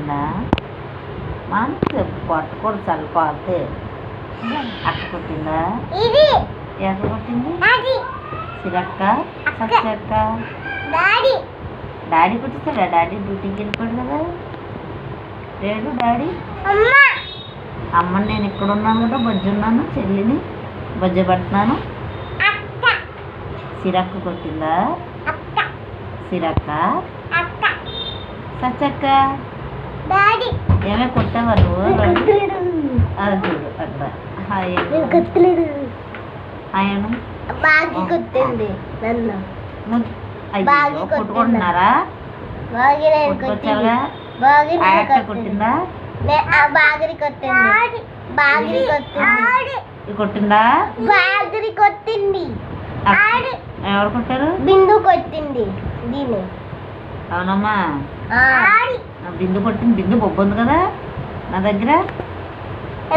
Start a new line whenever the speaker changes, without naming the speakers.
కొట్టిందా? మంచి పట్టుకోడు చల్లిపోతే. అక్క కొట్టిందా? ఎక్కడ కొట్టింది? సిరక్క సచ్చక్క డాడీ కొట్టిస్తాడా? డాడీ డ్యూటీకి వెళ్ళిపోయాడు కదా. లేడు డాడీ. అమ్మని నేను ఇక్కడ ఉన్నాను కదా, బొజ్జున్నాను, చెల్లిని బొజ్జ పడుతున్నాను. సిరక్క కొట్టిందా? సిరక్క సచ్చక్క ఏమే కొట్టావా నువ్వు? అది చూడు అక్కడ హాయ్ ఆయన కొట్టుకుంటున్నారా? కొట్టుకొచ్చారుగా. కొట్టిందా? కొట్టిందా?
కొట్టింది.
ఎవరు కొట్టారు?
బిందు కొట్టింది దీన్ని.
అవునమ్మా, బిందు కొట్టింది. బిందు బొబ్బు ఉంది కదా నా దగ్గర.